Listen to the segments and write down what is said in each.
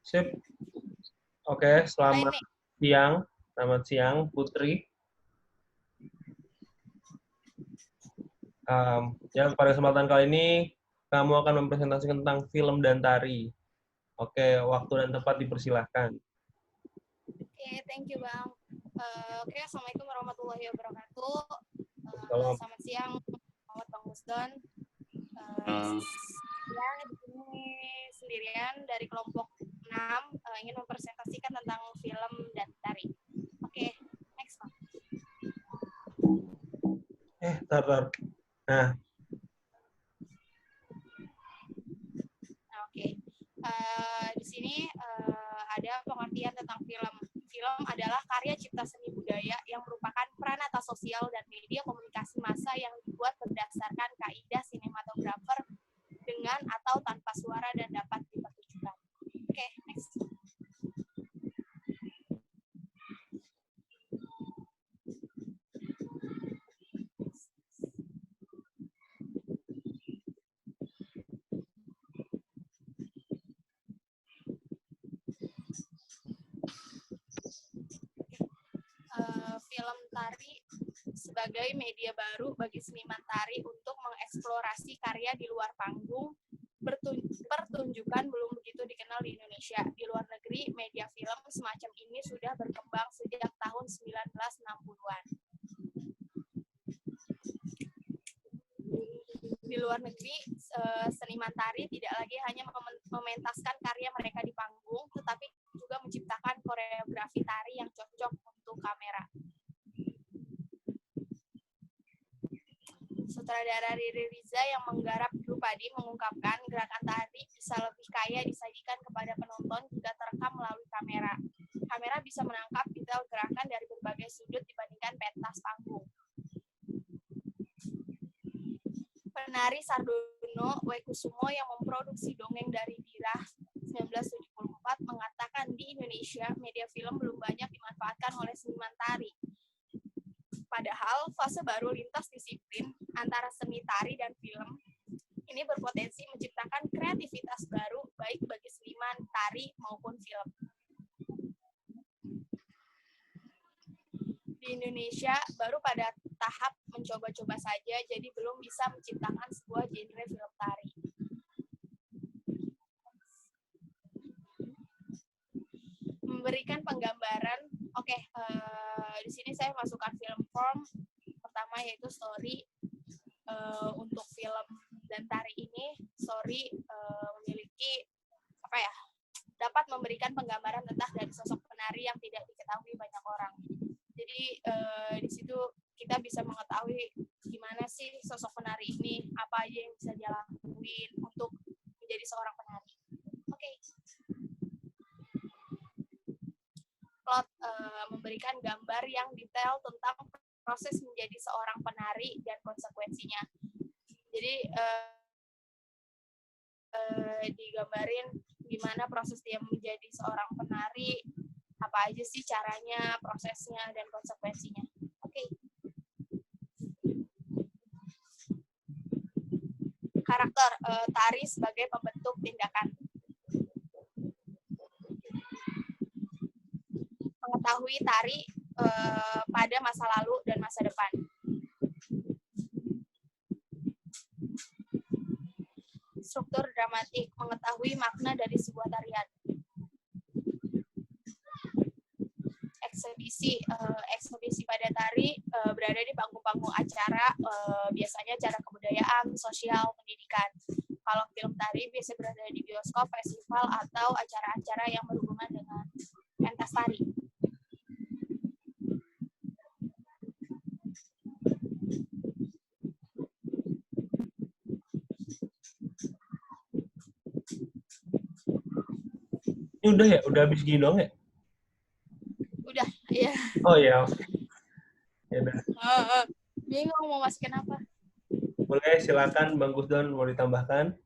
Sip. Oke, Mulai selamat nih. siang. Selamat siang, Putri. Ya, pada kesempatan kali ini, kamu akan mempresentasikan tentang film dan tari. Oke, waktu dan tempat dipersilahkan. Oke, thank you Bang. Oke, Assalamualaikum warahmatullahi wabarakatuh. Kalau Selamat siang, Muhammad Bang Musdon. Ya, di sini sendirian dari kelompok 6 ingin mempresentasikan tentang film dan tari. Oke, next Bang. tar. Nah, Oke. Di sini ada pengertian tentang film. Film adalah karya cipta seni budaya yang merupakan peranata sosial dan media komunikasi massa yang dibuat berdasarkan kaidah sinematografer dengan atau tanpa suara dan dapat dipertunjukkan. Oke, next. Film tari sebagai media baru bagi seniman tari untuk mengeksplorasi karya di luar panggung. Pertunjukan belum begitu dikenal di Indonesia. Di luar negeri, media film semacam ini sudah berkembang sejak tahun 1960-an. Di luar negeri, seniman tari tidak lagi hanya mementaskan karya mereka di panggung, tetapi juga menciptakan koreografi tari yang cocok untuk kamera. Sutradara Riri Riza yang menggarap Drupadi mengungkapkan gerakan tari bisa lebih kaya disajikan kepada penonton jika terekam melalui kamera. Kamera bisa menangkap detail gerakan dari berbagai sudut dibandingkan pentas panggung. Penari Sardono Wekusumo yang memproduksi Dongeng dari Birah 1974 mengatakan di Indonesia media film belum banyak dimanfaatkan oleh seniman tari. Padahal fase baru lintas disiplin antara seni tari dan film ini berpotensi menciptakan kreativitas baru baik bagi seniman tari maupun film. Di Indonesia baru pada tahap mencoba-coba saja, jadi belum bisa menciptakan sebuah genre film tari. Memberikan penggambaran, di sini saya masukkan film form. Pertama yaitu story. Untuk film dan tari ini, story memiliki dapat memberikan penggambaran tentang dari sosok penari yang tidak diketahui banyak orang. Jadi di situ kita bisa mengetahui gimana sih sosok penari ini, apa aja yang bisa dia lakuin untuk menjadi seorang penari. Oke. Plot memberikan gambar yang detail tentang proses menjadi seorang penari dan konsekuensinya. Jadi digambarin gimana proses dia menjadi seorang penari, apa aja sih caranya, prosesnya, dan konsekuensinya. Oke. Karakter tari sebagai pembentuk tindakan. Mengetahui tari pada masa lalu dan masa depan. Struktur dramatik, mengetahui makna dari sebuah tarian. Eksebisi pada tari berada di panggung-panggung acara, biasanya acara kebudayaan, sosial, pendidikan. Kalau film tari biasanya berada di bioskop, festival, atau acara-acara yang berhubungan dengan pentas tari. ini udah ya? Udah habis gini dong ya? Udah, iya. Oh ya, oke. Ya udah. Bingung mau masukin apa? Boleh, silakan Bang Gusdon, mau ditambahkan?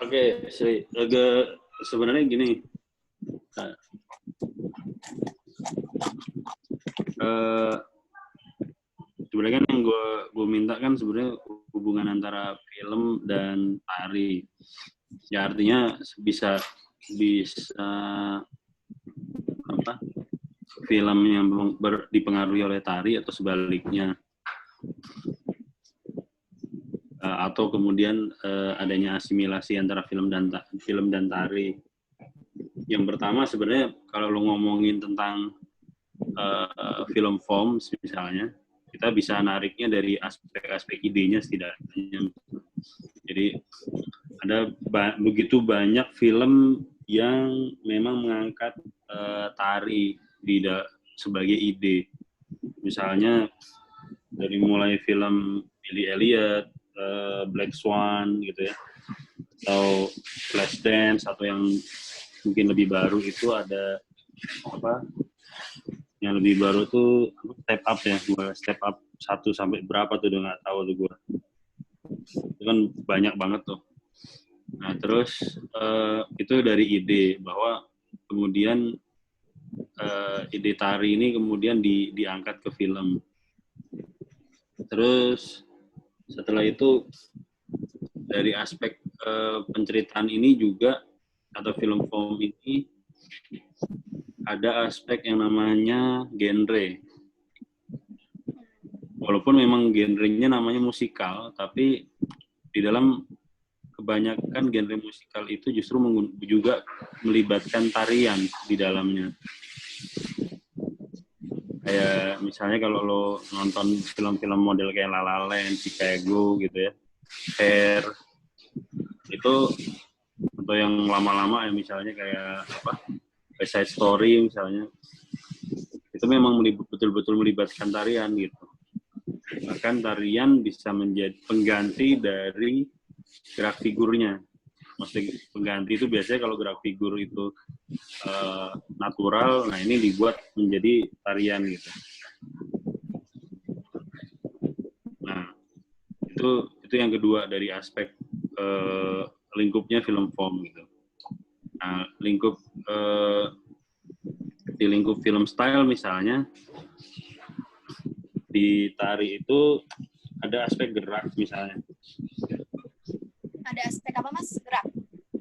Oke, Sri. Sebenarnya gini. Sebenarnya kan yang gue minta kan sebenarnya hubungan antara film dan tari. Ya artinya bisa apa? Film yang dipengaruhi oleh tari atau sebaliknya. Atau kemudian adanya asimilasi antara film dan tari. Yang pertama sebenarnya kalau lo ngomongin tentang film form misalnya, kita bisa nariknya dari aspek-aspek idenya setidaknya. Jadi ada begitu banyak film yang memang mengangkat tari sebagai ide. Misalnya dari mulai film Billy Elliot, Black Swan gitu ya, atau Flashdance, atau yang mungkin lebih baru itu ada apa? Yang lebih baru tuh Step Up ya, Step Up 1 sampai berapa tuh udah nggak tahu tuh gue. Itu kan banyak banget tuh. Nah terus itu dari ide bahwa kemudian ide tari ini kemudian diangkat ke film. Terus setelah itu dari aspek penceritaan ini juga, atau film form ini ada aspek yang namanya genre. Walaupun memang genrenya namanya musikal, tapi di dalam kebanyakan genre musikal itu justru juga melibatkan tarian di dalamnya. Kayak misalnya kalau lo nonton film-film model kayak La La Land, Chicago gitu ya, Hair, itu atau yang lama-lama ya misalnya kayak apa, West Side Story misalnya, itu memang betul-betul melibatkan tarian gitu. Bahkan tarian bisa menjadi pengganti dari gerak figurnya. Maksudnya pengganti itu biasanya kalau gerak figur itu natural, nah ini dibuat menjadi tarian gitu. Nah itu yang kedua dari aspek lingkupnya film form gitu. Nah di lingkup film style misalnya, di tari itu ada aspek gerak misalnya. Ada aspek apa Mas?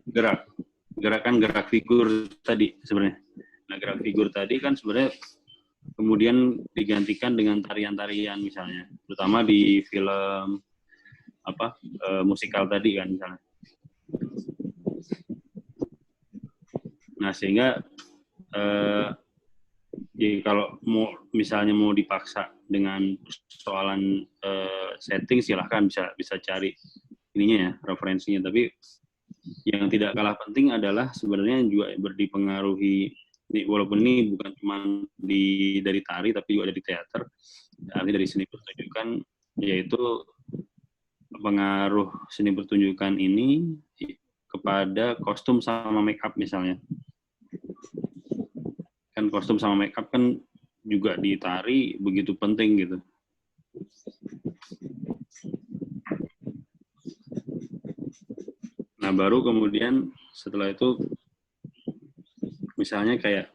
Gerak figur tadi sebenarnya. Nah gerak figur tadi kan sebenarnya kemudian digantikan dengan tarian-tarian misalnya, terutama di film musikal tadi kan misalnya. Nah sehingga kalau misalnya mau dipaksa dengan persoalan setting, silahkan bisa cari ininya ya, referensinya. Tapi yang tidak kalah penting adalah sebenarnya juga dipengaruhi, walaupun ini bukan cuma dari tari tapi juga dari teater, artinya dari seni pertunjukan, yaitu pengaruh seni pertunjukan ini kepada kostum sama make up misalnya. Kan kostum sama make up kan juga di tari begitu penting gitu. Nah baru kemudian setelah itu misalnya kayak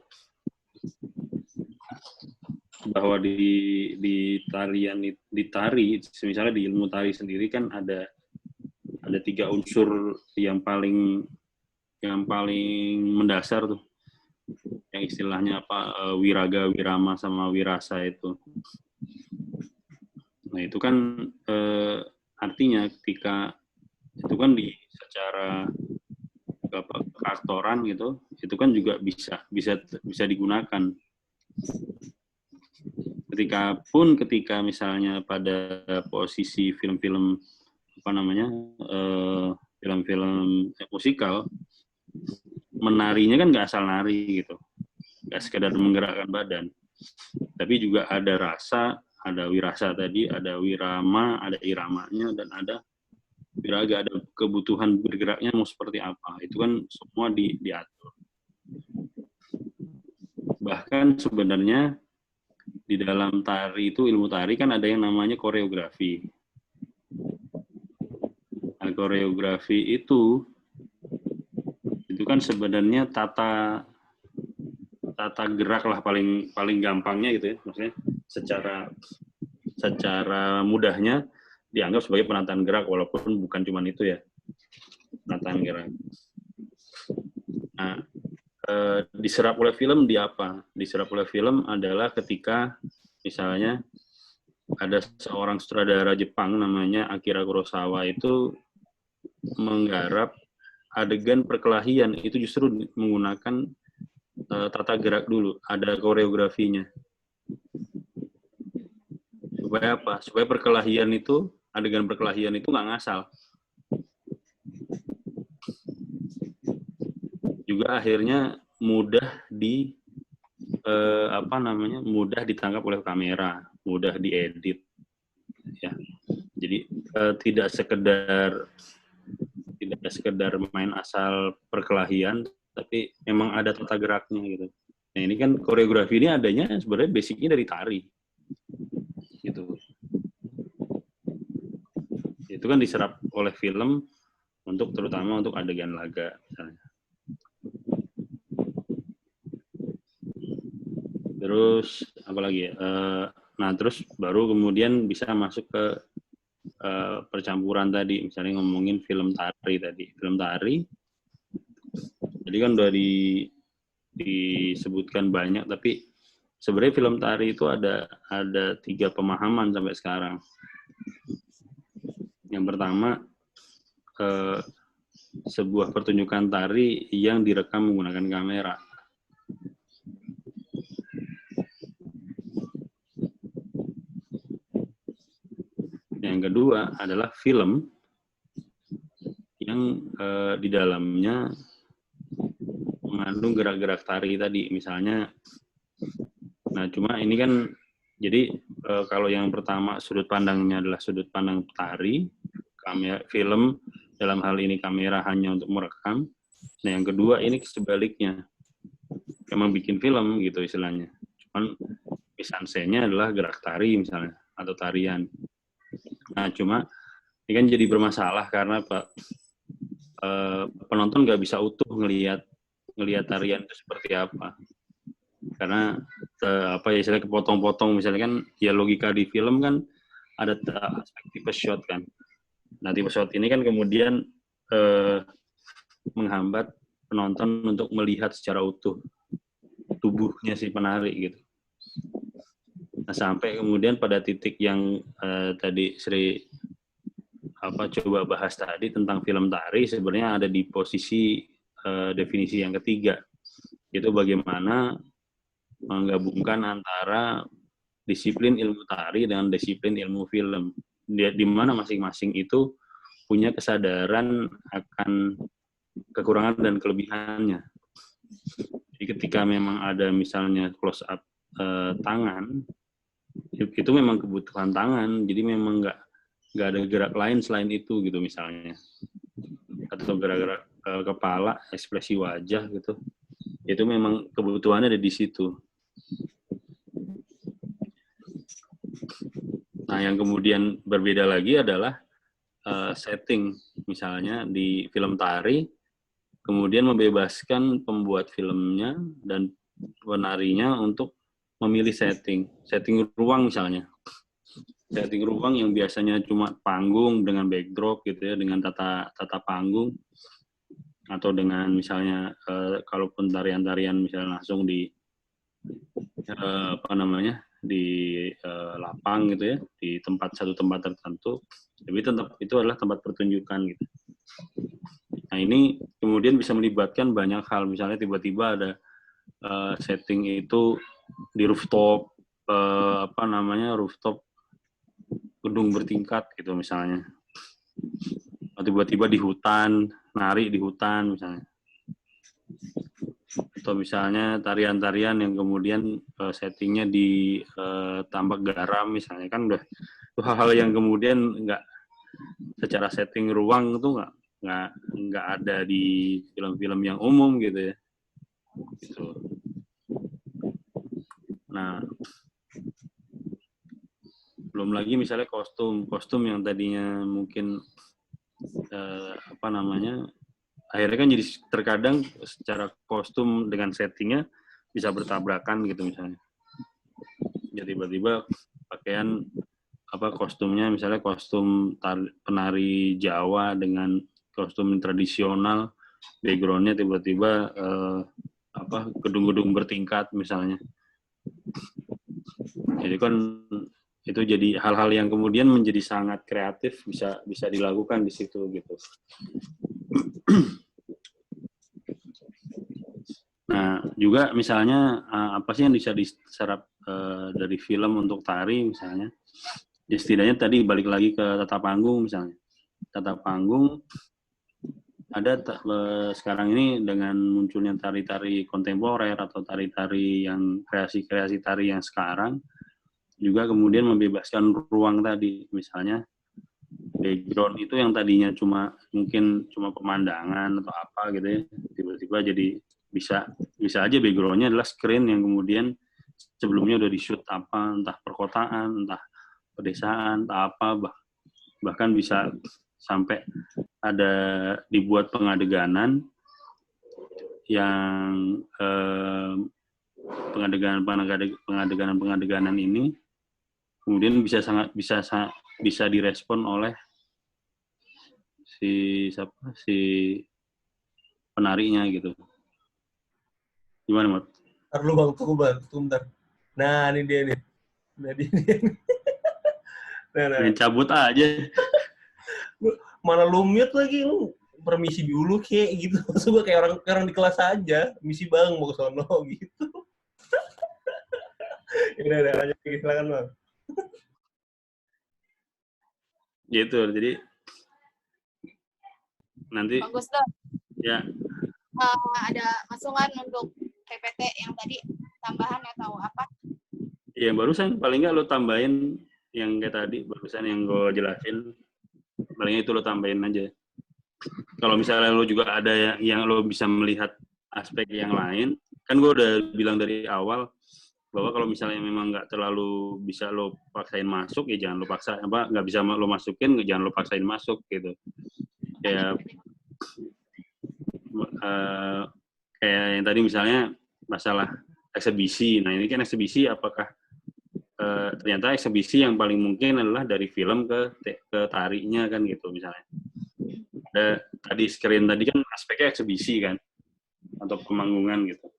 bahwa di tari misalnya di ilmu tari sendiri kan ada 3 unsur yang paling mendasar tuh, yang istilahnya apa, wiraga, wirama sama wirasa itu. Nah itu kan artinya ketika itu kan secara keaktoran gitu, itu kan juga bisa digunakan. Ketika misalnya pada posisi film-film film-film musikal, menarinya kan nggak asal nari gitu, nggak sekedar menggerakkan badan, tapi juga ada rasa, ada wirasa tadi, ada wirama, ada iramanya, dan ada wiraga, ada kebutuhan bergeraknya mau seperti apa. Itu kan semua diatur. Bahkan sebenarnya di dalam tari itu, ilmu tari kan ada yang namanya koreografi. Nah, koreografi itu kan sebenarnya tata gerak lah, paling gampangnya gitu ya, maksudnya secara mudahnya dianggap sebagai penataan gerak, walaupun bukan cuma itu ya, penataan gerak. Nah, diserap oleh film di apa? Diserap oleh film adalah ketika misalnya ada seorang sutradara Jepang namanya Akira Kurosawa itu menggarap adegan perkelahian itu justru menggunakan tata gerak dulu, ada koreografinya. Supaya apa? Supaya perkelahian itu, adegan perkelahian itu nggak ngasal. Juga akhirnya mudah mudah ditangkap oleh kamera, mudah diedit. Ya. Jadi tidak sekedar main asal perkelahian, tapi memang ada tata geraknya gitu. Nah ini kan koreografi ini adanya sebenarnya basicnya dari tari, gitu. Itu kan diserap oleh film terutama untuk adegan laga misalnya. Terus apalagi? Nah terus baru kemudian bisa masuk ke percampuran tadi, misalnya ngomongin film tari tadi. Film tari, jadi kan udah disebutkan banyak, tapi sebenarnya film tari itu ada 3 pemahaman sampai sekarang. Yang pertama, sebuah pertunjukan tari yang direkam menggunakan kamera. Yang kedua adalah film yang di dalamnya mengandung gerak-gerak tari tadi, misalnya. Nah, cuma ini kan, jadi kalau yang pertama sudut pandangnya adalah sudut pandang tari, film dalam hal ini kamera hanya untuk merekam. Nah, yang kedua ini sebaliknya, memang bikin film gitu istilahnya. Cuman mise-en-scène-nya adalah gerak tari misalnya, atau tarian. Nah, cuma ini kan jadi bermasalah karena penonton nggak bisa utuh ngelihat tarian itu seperti apa. Karena istilahnya kepotong-potong, misalnya kan ya logika di film kan ada aspek tipe shot kan. Nah, tipe shot ini kan kemudian menghambat penonton untuk melihat secara utuh tubuhnya si penari gitu. Nah, sampai kemudian pada titik yang tadi Sri coba bahas tadi tentang film tari, sebenarnya ada di posisi definisi yang ketiga, itu bagaimana menggabungkan antara disiplin ilmu tari dengan disiplin ilmu film, di mana masing-masing itu punya kesadaran akan kekurangan dan kelebihannya. Jadi ketika memang ada misalnya close up tangan, itu memang kebutuhan tangan, jadi memang nggak ada gerak lain selain itu gitu misalnya, atau gerak-gerak kepala, ekspresi wajah gitu, itu memang kebutuhannya ada di situ. Nah, yang kemudian berbeda lagi adalah setting, misalnya di film tari, kemudian membebaskan pembuat filmnya dan penarinya untuk memilih setting ruang misalnya. Setting ruang yang biasanya cuma panggung dengan backdrop gitu ya, dengan tata panggung, atau dengan misalnya kalaupun tarian-tarian misalnya langsung di di lapang gitu ya, di satu tempat tertentu, tapi tetap itu adalah tempat pertunjukan gitu. Nah, ini kemudian bisa melibatkan banyak hal, misalnya tiba-tiba ada setting itu di rooftop rooftop gedung bertingkat gitu misalnya, tiba-tiba di hutan, nari di hutan misalnya, atau misalnya tarian-tarian yang kemudian settingnya di tambak garam misalnya, kan udah hal-hal yang kemudian nggak secara setting ruang itu nggak ada di film-film yang umum gitu ya. Gitu. Nah, belum lagi misalnya kostum yang tadinya mungkin akhirnya kan jadi terkadang secara kostum dengan settingnya bisa bertabrakan gitu misalnya. Jadi tiba-tiba pakaian kostumnya misalnya kostum penari Jawa dengan kostum tradisional background-nya tiba-tiba gedung-gedung bertingkat misalnya. Jadi kan itu jadi hal-hal yang kemudian menjadi sangat kreatif, bisa dilakukan di situ gitu. Nah, juga misalnya apa sih yang bisa diserap dari film untuk tari misalnya? Ya setidaknya tadi balik lagi ke tata panggung misalnya. Tata panggung ada sekarang ini dengan munculnya tari-tari kontemporer atau tari-tari yang kreasi-kreasi tari yang sekarang juga kemudian membebaskan ruang tadi, misalnya background itu yang tadinya mungkin cuma pemandangan atau apa gitu ya, tiba-tiba jadi bisa aja background-nya adalah screen yang kemudian sebelumnya udah di-shoot apa, entah perkotaan, entah pedesaan, entah apa, bahkan bisa sampai ada dibuat pengadeganan yang pengadeganan ini kemudian bisa direspon oleh si penarinya gitu. Gimana, Mat? Ntar lu Bang, tunggu bentar. Nah, ini dia nih. Nah. Main cabut aja. Mana lu mute lagi, lu permisi dulu kayak gitu. Maksud gue kayak orang di kelas aja. Misi Bang, mau ke sono gitu. Udah, lanjut lagi. Silakan Bang. Gitu, jadi nanti Bagus dong. Ya. Ada masukan untuk PPT yang tadi tambahan atau apa? Ya barusan paling nggak lo tambahin yang kayak tadi barusan yang gue jelasin, palingnya itu lo tambahin aja. Kalau misalnya lo juga ada yang lo bisa melihat aspek yang lain, kan gue udah bilang dari awal bahwa kalau misalnya memang nggak terlalu bisa lo paksain masuk, ya jangan lo paksa, nggak bisa lo masukin, jangan lo paksain masuk gitu. Kayak yang tadi misalnya masalah eksebisi. Nah ini kan eksebisi, apakah ternyata eksebisi yang paling mungkin adalah dari film ke tarinya kan gitu misalnya. Ada tadi screen tadi kan aspeknya eksebisi kan atau pemanggungan gitu.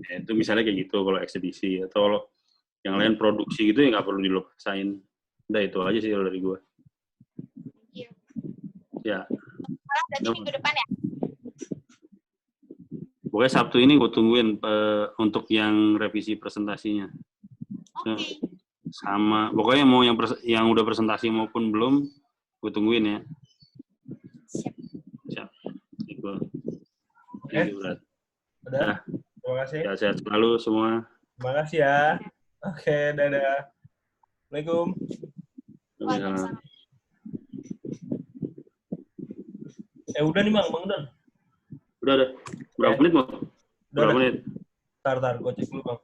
Ya, itu misalnya kayak gitu kalau eksebisi, atau kalau yang lain produksi gitu ya nggak perlu dilopaksain. Udah itu aja sih dari gue. Iya. Ya. Berarti minggu depan ya? Pokoknya Sabtu ini gue tungguin untuk yang revisi presentasinya. Oke. Sama, pokoknya mau yang udah presentasi maupun belum, gue tungguin ya. Siap. Itu. Udah. Terima kasih. Sehat selalu semua. Terima kasih ya. Oke, dadah. Assalamualaikum. Waalaikumsalam. Udah nih Bang Don. Udah. Berapa menit, Bang? Berapa menit? Tar, gue cek dulu Bang.